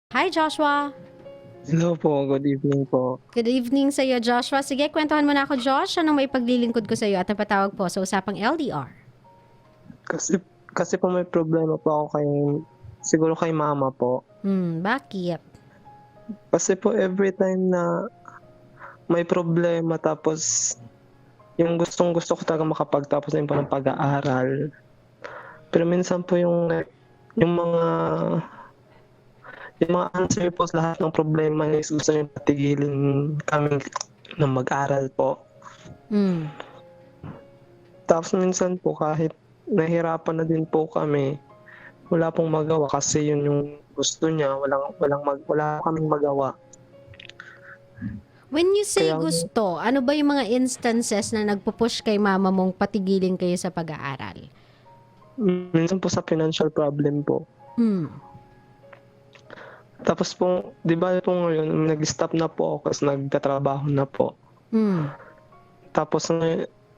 Hi Joshua! Hello po, good evening po. Good evening sa iyo Joshua. Sige, kwentuhan mo na ako Josh. Anong may paglilingkod ko sa iyo at napatawag po sa usapang LDR? Kasi kasi po may problema po ako siguro kay mama po. Bakit? Kasi po every time na may problema tapos yung gustong-gusto ko talaga makapagtapos na po ng pag-aaral. Pero minsan po yung mga yung mga answer po sa lahat ng problema niya is gusto niya patigilin kami na mag-aral po. Mm. Tapos minsan po kahit nahirapan na din po kami, wala pong magawa kasi yun yung gusto niya, wala kaming magawa. When you say Kaya gusto, ano ba yung mga instances na nagpupush kay mama mong patigilin kayo sa pag-aaral? minsan po sa financial problem po. Hmm. Tapos po, di ba po ngayon, nag-stop na po ako kasi nagtatrabaho na po. Hmm. Tapos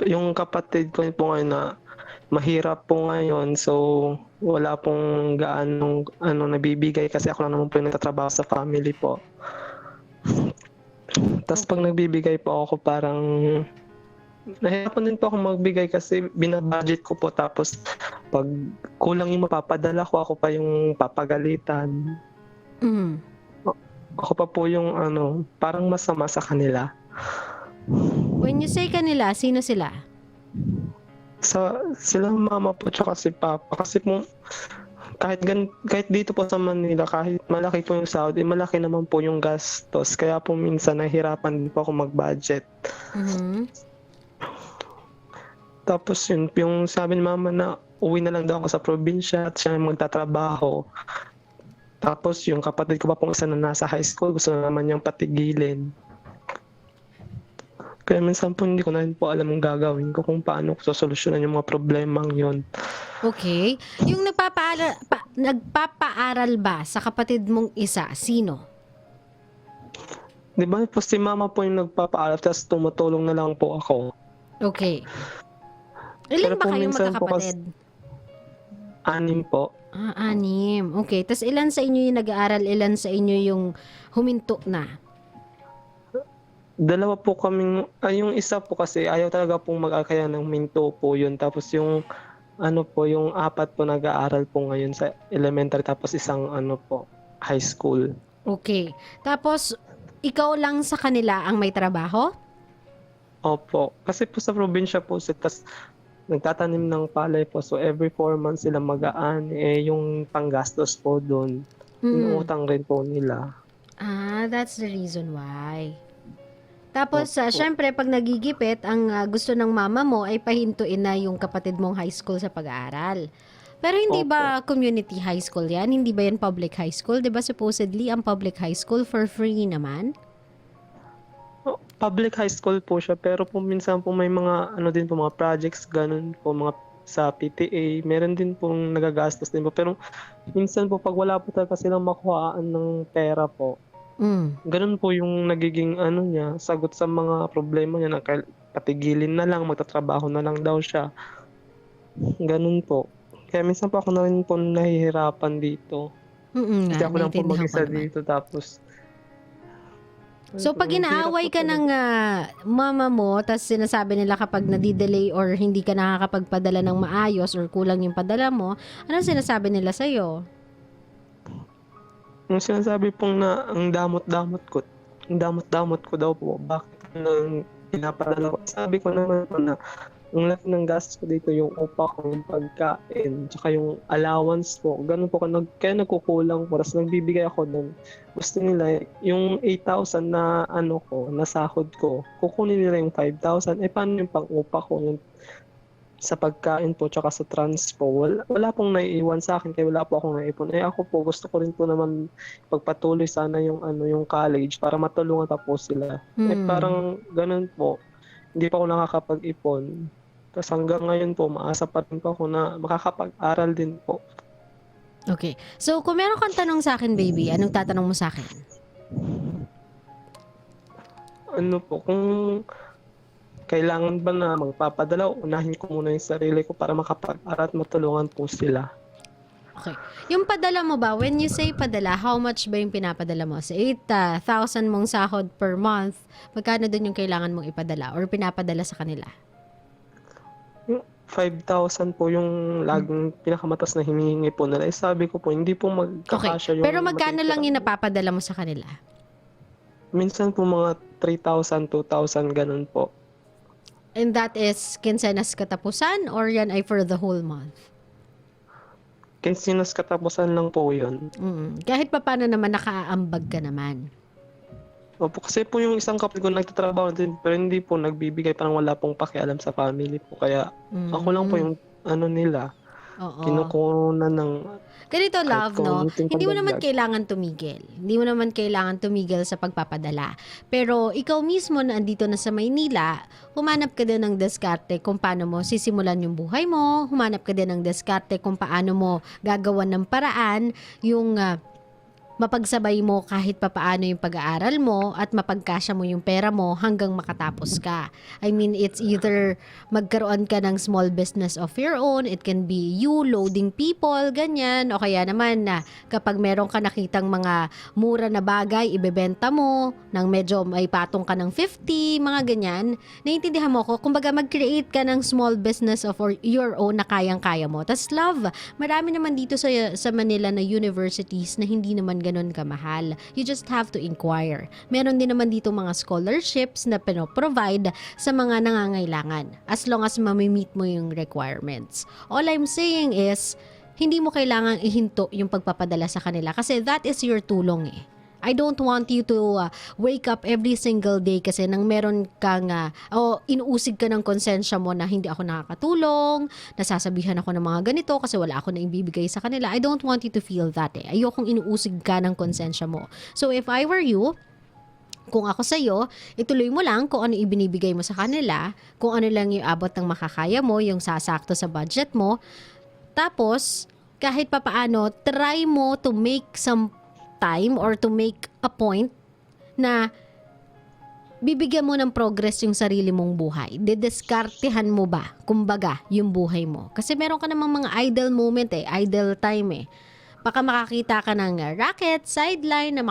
yung kapatid ko po ngayon na mahirap po ngayon, so wala pong gaanong nabibigay kasi ako lang naman po yung nagtatrabaho sa family po. Tapos pag nagbibigay po ako parang nahirapan din po ako magbigay kasi binabudget ko po, tapos pag kulang yung mapapadala ko, ako pa yung papagalitan. Mm. Ako pa po yung parang masama sa kanila. When you say kanila, sino sila? Silang mama po tsaka si papa, kasi po kahit dito po sa Manila, kahit malaki po yung sahod, malaki naman po yung gastos, kaya po minsan nahihirapan din po ako mag-budget. Mhm. Tapos yung sabi ni mama na uwi na lang daw ako sa probinsya at siya yung magtatrabaho. Tapos yung kapatid ko pa pong isa na nasa high school, gusto na naman niyang patigilin. Kaya minsan po hindi ko na rin po alam ang gagawin ko, kung paano ko sosolusyonan yung mga problemang yun. Okay. Yung nagpapaaral ba sa kapatid mong isa, sino? Di ba po si mama po yung nagpapaaral, tapos tumutulong na lang po ako. Okay. Ilan Pero ba po kayong minsan po magkakapatid? 6 po. 6. Okay. Tas ilan sa inyo yung nag-aaral, ilan sa inyo yung huminto na? 2 po kaming, yung isa po kasi ayaw talaga pong mag-akaya ng minto po yun. Tapos yung yung 4 po nag-aaral po ngayon sa elementary, tapos isang po, high school. Okay. Tapos, ikaw lang sa kanila ang may trabaho? Opo. Kasi po sa probinsya po tas nagtatanim ng palay po. So every 4 months sila magaan. Yung panggastos po doon, inuutang rin po nila. That's the reason why. Tapos, Opo. syempre, pag nagigipit, ang gusto ng mama mo ay pahintuin na yung kapatid mong high school sa pag-aaral. Pero hindi ba community high school yan? Hindi ba yan public high school? 'Di ba supposedly ang public high school for free naman? Public high school po siya, pero po minsan po may mga din po, mga projects ganun po, mga sa PTA, meron din pong nagagastos din po. Pero minsan po pag wala po talaga silang makuhaan ng pera po, ganun po yung nagiging niya, sagot sa mga problema niya, na patigilin na lang, magtatrabaho na lang daw siya. Ganun po. Kaya minsan po ako na rin po nahihirapan dito. Kasi Nga, ako lang po naintindihan ko mag-isa naman. dito, tapos So, pag ang hirap inaaway po ka talaga. ng mama mo, tas sinasabi nila kapag nadidelay or hindi ka nakakapagpadala ng maayos or kulang yung padala mo, anong sinasabi nila sa'yo? Yung sinasabi pong na ang damot-damot ko daw po, bakit nang pinapadala ko. Sabi ko naman po na ang laki ng gastos ko dito, yung upa ko, yung pagkain, tsaka yung allowance po. Ganun po, kaya nagkukulang po. Tapos nagbibigay ako nun. Gusto nila, yung 8,000 na na sahod ko, kukunin nila yung 5,000. Paano yung pang-upa ko? Yung sa pagkain po, tsaka sa transpo. Wala pong naiiwan sa akin, kaya wala po akong naipon. Ako po, gusto ko rin po naman pagpatuloy sana yung yung college para matulungan pa po sila. Parang ganun po. Hindi pa ako nakakapag-ipon. Tapos hanggang ngayon po, maasa pa rin po ako na makakapag-aral din po. Okay. So, kung meron kang tanong sa akin, baby, anong tatanong mo sa akin? Kung kailangan ba na magpapadala, unahin ko muna yung sarili ko para makapag-aral at matulungan po sila. Okay. Yung padala mo ba, when you say padala, how much ba yung pinapadala mo? Sa 8,000 mong sahod per month, magkano dun yung kailangan mong ipadala or pinapadala sa kanila? Yung 5,000 po yung laging pinakamatas na hinihingi po nila. Eh, sabi ko po, hindi po Okay. magkakasya yung Pero magkano lang matitira. yung napapadala mo sa kanila? Minsan po mga 3,000, 2,000, ganun po. And that is kinsenas katapusan or yan ay for the whole month? Kasi sinas katapusan lang po yun. Kahit pa paano naman nakaaambag ka naman. Opo, kasi po yung isang kapatid ko nagtatrabaho din, pero hindi po nagbibigay, parang wala pong pakialam sa family po. Kaya ako lang po yung ano nila, Oo. kinukunan ng Ganito, kahit love, no? konting Hindi mo naman pagdagdag. kailangan tumigil. Hindi mo naman kailangan tumigil sa pagpapadala. Pero ikaw mismo na andito na sa Maynila, humanap ka din ng diskarte kung paano mo sisimulan yung buhay mo. Humanap ka din ng diskarte kung paano mo gagawan ng paraan yung mapagsabay mo kahit papaano yung pag-aaral mo at mapagkasya mo yung pera mo hanggang makatapos ka. I mean, it's either magkaroon ka ng small business of your own, it can be you loading people, ganyan, o kaya naman na kapag meron ka nakitang mga mura na bagay, ibebenta mo, nang medyo may patong ka ng 50, mga ganyan. Naiintindihan mo ko, kumbaga mag-create ka ng small business of your own na kayang-kaya mo. Tas love, marami naman dito sa Manila na universities na hindi naman ganun kamahal. You just have to inquire. Meron din naman dito mga scholarships na provide sa mga nangangailangan as long as mamimit mo yung requirements. All I'm saying is, hindi mo kailangang ihinto yung pagpapadala sa kanila kasi that is your tulong eh. I don't want you to wake up every single day kasi nang meron kang inuusig ka ng konsensya mo na hindi ako nakakatulong, nasasabihan ako ng mga ganito kasi wala ako na ibibigay sa kanila. I don't want you to feel that eh. Ayokong inuusig ka ng konsensya mo. So if I were you, kung ako sa'yo, ituloy mo lang kung ano ibinibigay mo sa kanila, kung ano lang yung abot ng makakaya mo, yung sasakto sa budget mo. Tapos, kahit papaano, try mo to make some time or to make a point na bibigyan mo ng progress yung sarili mong buhay. Didiskartehan mo ba, kumbaga, yung buhay mo. Kasi meron ka namang mga idle moment eh, idle time eh. Baka makakita ka ng racket, sideline na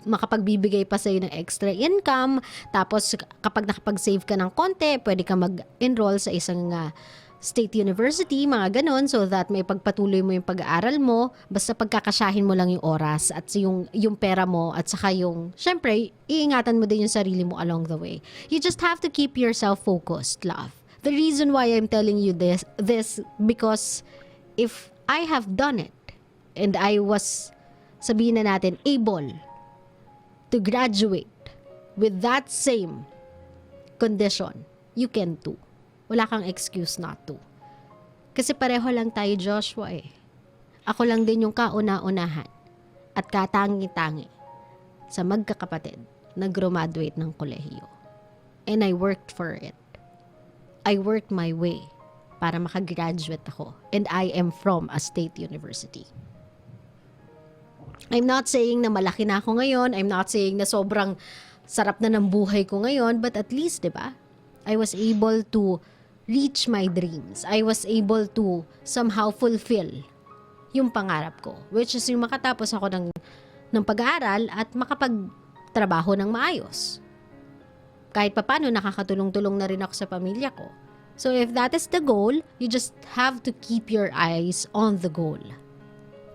makapagbibigay pa sa'yo ng extra income. Tapos kapag nakapag-save ka ng konti, pwede ka mag-enroll sa isang state university, mga ganon, so that may pagpatuloy mo yung pag-aaral mo, basta pagkakasyahin mo lang yung oras at yung pera mo at saka yung, syempre, iingatan mo din yung sarili mo along the way. You just have to keep yourself focused, love. The reason why I'm telling you this because if I have done it and I was, sabihin na natin, able to graduate with that same condition, you can too. Wala kang excuse not to. Kasi pareho lang tayo, Joshua eh. Ako lang din yung kauna-unahan at katangi-tangi sa magkakapatid na graduate ng kolehiyo. And I worked for it. I worked my way para makagraduate ako. And I am from a state university. I'm not saying na malaki na ako ngayon. I'm not saying na sobrang sarap na ng buhay ko ngayon. But at least, di ba? I was able to reach my dreams. I was able to somehow fulfill yung pangarap ko. Which is yung makatapos ako ng pag-aaral at makapagtrabaho ng maayos. Kahit papano nakakatulong-tulong na rin ako sa pamilya ko. So if that is the goal, you just have to keep your eyes on the goal.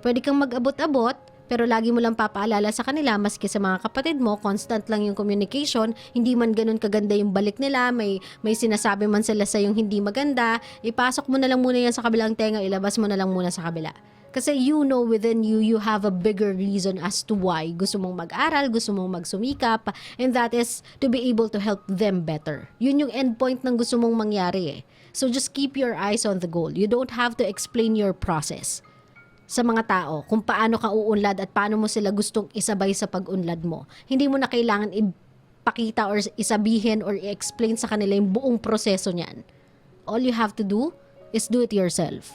Pwede kang mag-abot-abot, pero lagi mo lang papaalala sa kanila, maski sa mga kapatid mo, constant lang yung communication, hindi man ganun kaganda yung balik nila, may sinasabi man sila sa yung hindi maganda, ipasok mo na lang muna yan sa kabilang tenga, ilabas mo na lang muna sa kabila. Kasi you know within you, you have a bigger reason as to why gusto mong mag-aral, gusto mong magsumikap, and that is to be able to help them better. Yun yung endpoint ng gusto mong mangyari eh. So just keep your eyes on the goal. You don't have to explain your process sa mga tao kung paano ka uunlad at paano mo sila gustong isabay sa pag-unlad mo. Hindi mo na kailangan ipakita or isabihin or i-explain sa kanila yung buong proseso niyan. All you have to do is do it yourself.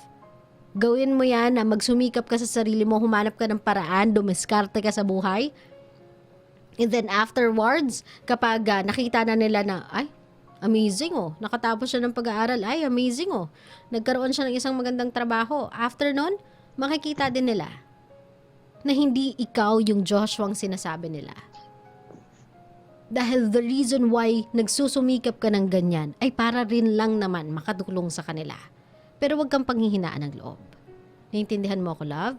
Gawin mo yan na magsumikap ka sa sarili mo, humanap ka ng paraan, dumiskarte ka sa buhay. And then afterwards, kapag nakita na nila na, ay, amazing oh, nakatapos siya ng pag-aaral, ay, amazing oh, nagkaroon siya ng isang magandang trabaho. After nun, makikita din nila na hindi ikaw yung Joshua ang sinasabi nila. Dahil the reason why nagsusumikap ka ng ganyan ay para rin lang naman makatulong sa kanila. Pero wag kang panghihinaan ng loob. Naintindihan mo ako, love?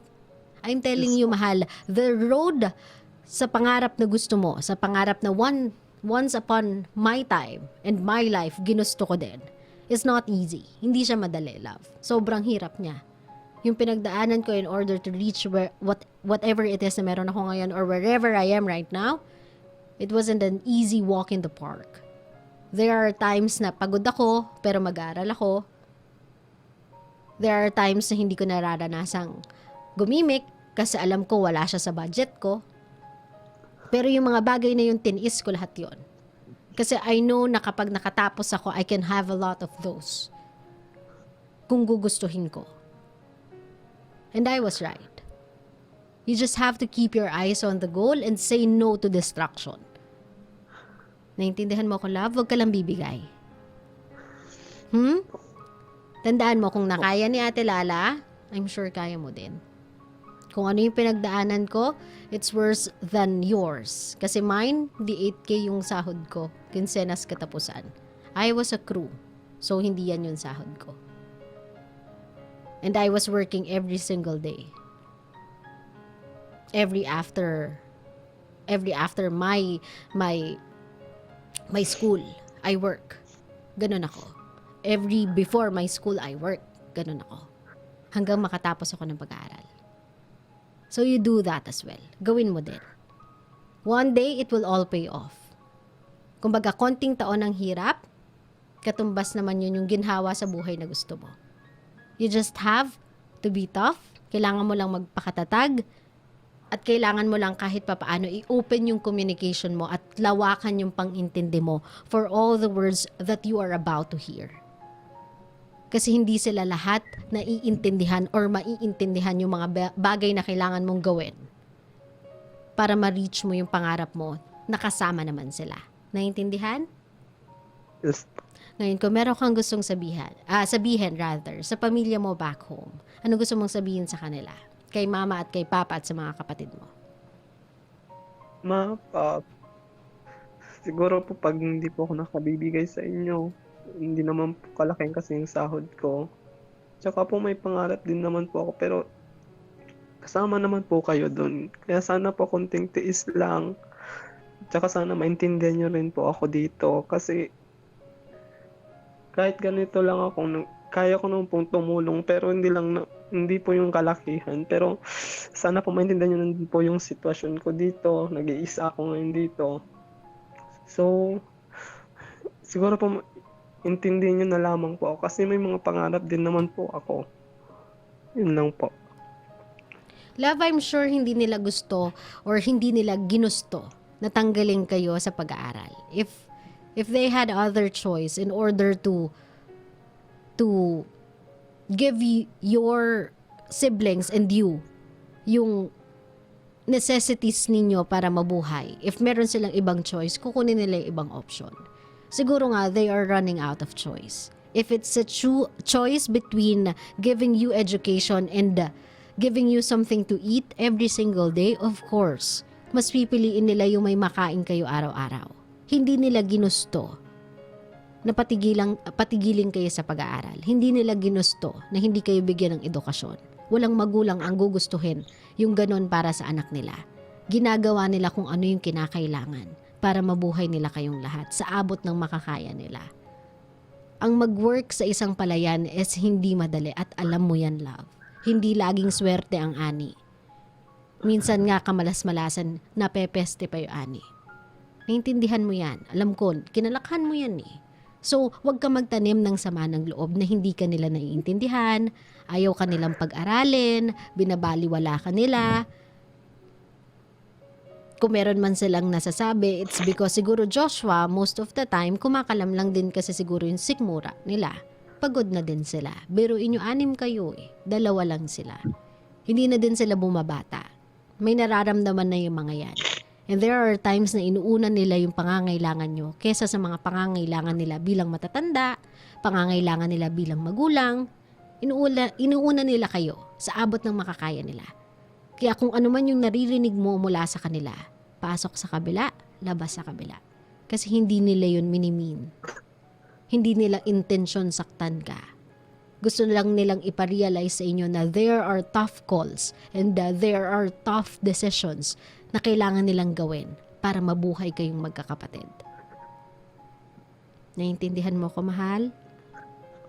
I'm telling you, mahal, the road sa pangarap na gusto mo, sa pangarap na once upon my time and my life, ginusto ko din, is not easy. Hindi siya madali, love. Sobrang hirap niya. Yung pinagdaanan ko in order to reach whatever it is na meron ako ngayon or wherever I am right now, it wasn't an easy walk in the park. There are times na pagod ako, pero mag-aaral ako. There are times na hindi ko nararanasang gumimik kasi alam ko wala siya sa budget ko. Pero yung mga bagay na yun, tinis ko lahat yun. Kasi I know na kapag nakatapos ako, I can have a lot of those. Kung gugustuhin ko. And I was right. You just have to keep your eyes on the goal and say no to distraction. Naintindihan mo ko, love? Huwag ka lang bibigay. Tandaan mo, kung nakaya ni Ate Lala, I'm sure kaya mo din. Kung ano yung pinagdaanan ko, it's worse than yours. Kasi mine, di 8K yung sahod ko. Kinsenas katapusan. I was a crew. So, hindi yan yung sahod ko. And I was working every single day. Every after my school, I work. Ganun ako. Every before my school, I work. Ganun ako. Hanggang makatapos ako ng pag-aaral. So you do that as well. Gawin mo din. One day, it will all pay off. Kumbaga, konting taon ng hirap, katumbas naman yun yung ginhawa sa buhay na gusto mo. You just have to be tough. Kailangan mo lang magpakatatag. At kailangan mo lang kahit papaano i-open yung communication mo at lawakan yung pang-intindi mo for all the words that you are about to hear. Kasi hindi sila lahat naiintindihan or maiintindihan yung mga bagay na kailangan mong gawin para ma-reach mo yung pangarap mo, nakasama naman sila. Naiintindihan? Yes. Ngayon, kung meron kang gustong sabihin sa pamilya mo back home, ano gusto mong sabihin sa kanila? Kay mama at kay papa at sa mga kapatid mo? Siguro po pag hindi po ako nakabibigay sa inyo, hindi naman po kalaking kasi yung sahod ko. Tsaka po may pangarap din naman po ako, pero kasama naman po kayo dun. Kaya sana po konting tiis lang. Tsaka sana maintindihan nyo rin po ako dito. Kasi kahit ganito lang ako, kaya ko naman pong tumulong, pero hindi po yung kalakihan. Pero sana po maintindihan nyo din po yung sitwasyon ko dito. Nag-iisa ako ngayon dito. So, siguro po intindihin nyo na lamang po ako kasi may mga pangarap din naman po ako. Yun lang po. Love, I'm sure hindi nila gusto or hindi nila ginusto na tanggalin kayo sa pag-aaral. If they had other choice in order to give your siblings and you yung necessities ninyo para mabuhay, if meron silang ibang choice, kukunin nila yung ibang option. Siguro nga, they are running out of choice. If it's a choice between giving you education and giving you something to eat every single day, of course, mas pipiliin nila yung may makain kayo araw-araw. Hindi nila ginusto na patigilin kayo sa pag-aaral. Hindi nila ginusto na hindi kayo bigyan ng edukasyon. Walang magulang ang gugustuhin yung ganon para sa anak nila. Ginagawa nila kung ano yung kinakailangan para mabuhay nila kayong lahat sa abot ng makakaya nila. Ang mag-work sa isang palayan is hindi madali at alam mo yan, love. Hindi laging swerte ang ani. Minsan nga kamalas-malasan, napepeste pa yung ani. Naintindihan mo yan. Alam ko, kinalakhan mo yan eh. So, wag ka magtanim ng sama ng loob na hindi ka nila naiintindihan, ayaw ka nilang pag-aralin, binabaliwala ka nila. Kung meron man silang nasasabi, it's because siguro Joshua, most of the time, kumakalam lang din kasi siguro yung sikmura nila. Pagod na din sila. Biruin nyo, 6 kayo eh. 2 lang sila. Hindi na din sila bumabata. May nararamdaman na yung mga yan. And there are times na inuuna nila yung pangangailangan nyo kesa sa mga pangangailangan nila bilang matatanda, pangangailangan nila bilang magulang. Inuuna nila kayo sa abot ng makakaya nila. Kaya kung ano man yung naririnig mo mula sa kanila, pasok sa kabila, labas sa kabila. Kasi hindi nila yun minimean. Hindi nila intensyon saktan ka. Gusto lang nilang iparealize sa inyo na there are tough calls and there are tough decisions na kailangan nilang gawin para mabuhay kayong magkakapatid. Naiintindihan mo ko, mahal?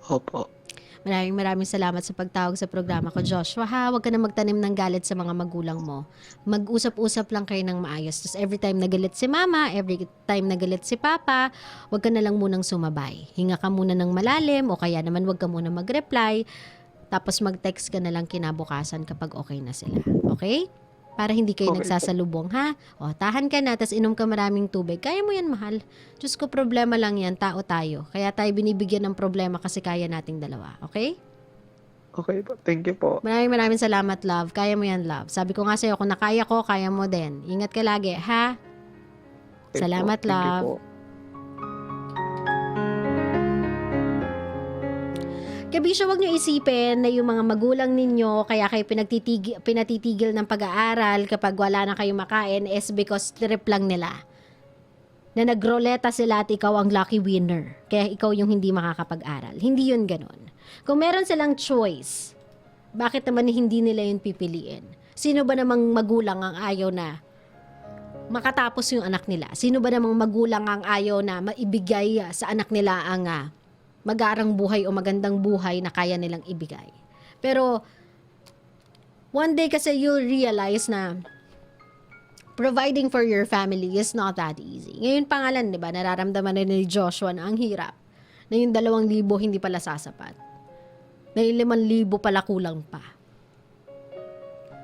Opo. Maraming salamat sa pagtawag sa programa ko, Joshua. Ha, huwag ka na magtanim ng galit sa mga magulang mo. Mag-usap-usap lang kayo ng maayos. Tapos every time nagalit si mama, every time nagalit si papa, huwag ka na lang munang sumabay. Hinga ka muna ng malalim o kaya naman huwag ka muna mag-reply. Tapos mag-text ka na lang kinabukasan kapag okay na sila. Okay? Para hindi kayo Okay po. nagsasalubong, ha? O, tahan ka na, tas inom ka maraming tubig. Kaya mo yan, mahal. Diyos ko, problema lang yan. Tao tayo. Kaya tayo binibigyan ng problema kasi kaya nating dalawa. Okay? Okay po. Thank you po. Maraming salamat, love. Kaya mo yan, love. Sabi ko nga sa'yo, kung nakaya ko, kaya mo din. Ingat ka lagi, ha? Okay Salamat, po. Thank you love. po. Kabisyo, wag nyo isipin na yung mga magulang ninyo kaya kayo pinatitigil ng pag-aaral kapag wala na kayo makain is because trip lang nila. Na nagroleta sila at ikaw ang lucky winner. Kaya ikaw yung hindi makakapag-aral. Hindi yun ganon. Kung meron silang choice, bakit naman hindi nila yun pipiliin? Sino ba namang magulang ang ayaw na makatapos yung anak nila? Sino ba namang magulang ang ayaw na maibigay sa anak nila ang mag-aarang buhay o magandang buhay na kaya nilang ibigay? Pero one day kasi you'll realize na providing for your family is not that easy. Ngayon pangalan, di ba, nararamdaman na ni Joshua na ang hirap. Na yung 2,000 hindi pala sasapat. Na yung 5,000 pala kulang pa.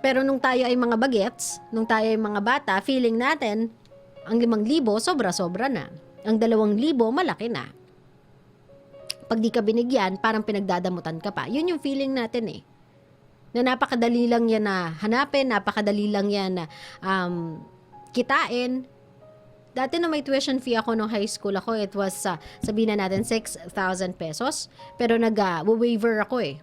Pero nung tayo ay mga bagets, nung tayo ay mga bata, feeling natin, ang 5,000 sobra-sobra na. Ang 2,000 malaki na. Pag di ka binigyan, parang pinagdadamutan ka pa. Yun yung feeling natin eh. Na napakadali lang yan na hanapin, napakadali lang yan na kitain. Dati na may tuition fee ako nung high school ako, it was, sabihin na natin, 6,000 pesos. Pero nag-waiver ako eh.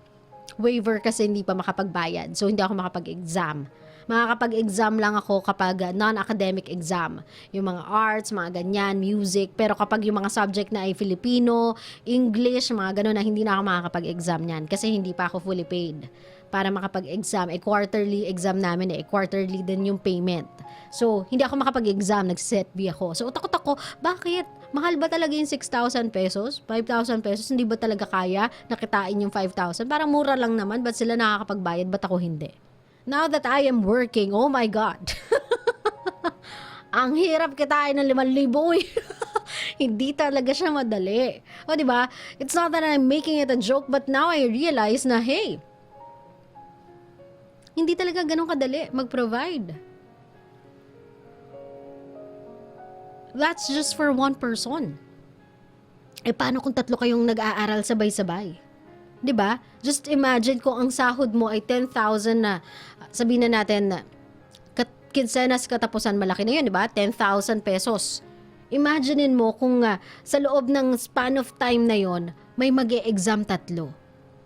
Waiver kasi hindi pa makapagbayad. So, hindi ako makapag-exam. Makakapag-exam lang ako kapag non-academic exam. Yung mga arts, mga ganyan, music. Pero kapag yung mga subject na ay Filipino, English, mga gano'n na hindi na ako makakapag-exam niyan. Kasi hindi pa ako fully paid para makapag-exam. Quarterly exam namin quarterly din yung payment. So, hindi ako makapag-exam, nag-set B ako. So, utakot ako, bakit? Mahal ba talaga yung 6,000 pesos? 5,000 pesos? Hindi ba talaga kaya nakitain yung 5,000? Parang mura lang naman, ba't sila nakakapagbayad? Ba't ako hindi? Now that I am working, oh my God. Ang hirap kitain ng 5,000 eh. Hindi talaga siya madali. O, di ba? It's not that I'm making it a joke, but now I realize na, hey, hindi talaga ganun kadali mag-provide. That's just for one person. Paano kung 3 kayong nag-aaral sabay-sabay? 'Di ba? Just imagine kung ang sahod mo ay 10,000 na, sabihin na natin na kinsenas katapusan, malaki na 'yun, 'di ba? 10,000 pesos. Imaginein mo kung sa loob ng span of time na 'yon, may mag-e-exam 3.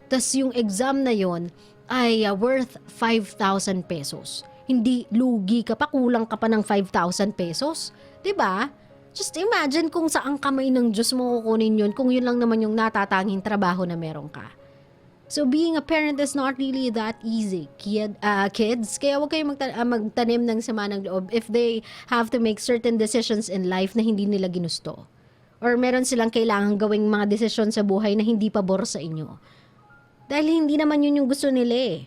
Tas yung exam na 'yon ay worth 5,000 pesos. Hindi lugi ka pa, kulang ka pa ng 5,000 pesos. 'Di ba? Just imagine kung saan kamay ng Diyos mo kukunin 'yun kung 'yun lang naman yung natatanging trabaho na meron ka. So being a parent is not really that easy, kids. Kaya huwag kayong magtanim ng sama ng loob if they have to make certain decisions in life na hindi nila ginusto. Or meron silang kailangang gawing mga desisyon sa buhay na hindi pabor sa inyo. Dahil hindi naman yun yung gusto nila eh.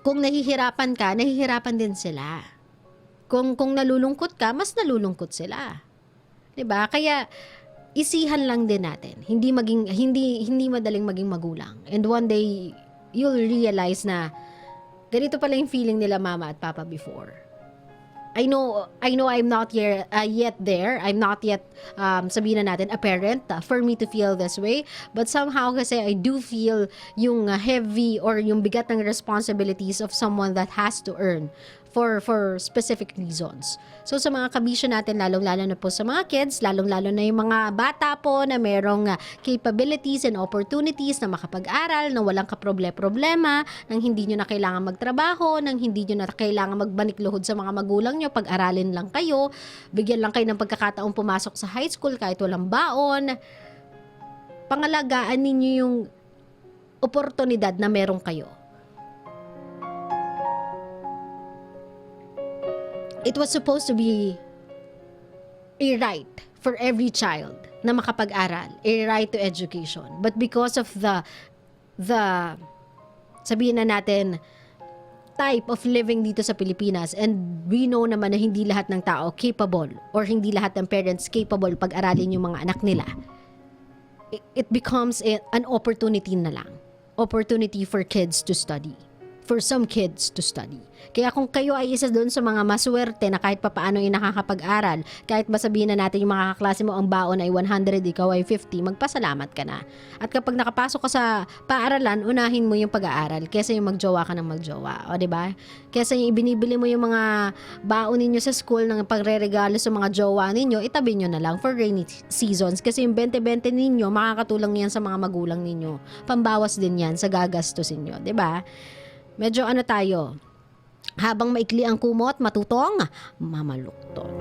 Kung nahihirapan ka, nahihirapan din sila. Kung nalulungkot ka, mas nalulungkot sila. 'Di ba? Kaya isihan lang din natin. Hindi madaling maging magulang. And one day you'll realize na ganito pala yung feeling nila mama at papa before. I know I'm not yet there. I'm not yet sabihin na natin a parent for me to feel this way, but somehow kasi I do feel yung heavy or yung bigat ng responsibilities of someone that has to earn for specific reasons. So sa mga kabisyo natin, lalong-lalo na po sa mga kids, lalong-lalo na yung mga bata po na merong capabilities and opportunities na makapag-aral, na walang kaproble-problema, nang hindi nyo na kailangan magtrabaho, nang hindi nyo na kailangan magbanikluhod sa mga magulang nyo, pag-aralin lang kayo, bigyan lang kayo ng pagkakataong pumasok sa high school kahit walang baon. Pangalagaan ninyo yung oportunidad na meron kayo. It was supposed to be a right for every child na makapag-aral, a right to education. But because of the sabihin na natin, type of living dito sa Pilipinas, and we know naman na hindi lahat ng tao capable or hindi lahat ng parents capable pag-aralin yung mga anak nila, it becomes an opportunity na lang. Opportunity for kids to study. For some kids to study. Kaya kung kayo ay isa doon sa mga maswerte na kahit papaano ay nakakapag-aral, kahit masabihin na natin yung mga kaklase mo ang baon ay 100, ikaw ay 50, magpasalamat ka na. At kapag nakapasok ka sa paaralan, unahin mo yung pag-aaral kaysa yung magjowa ka ng magjowa. O diba? Kaysa yung ibinibili mo yung mga baon ninyo sa school ng pagre-regalo sa mga jowa ninyo, itabi nyo na lang for rainy seasons. Kasi yung 20-20 ninyo, makakatulong yan sa mga magulang ninyo. Pambawas din yan sa gagastusin nyo. Diba? Medyo tayo, habang maikli ang kumot, matutong, mamaluktot.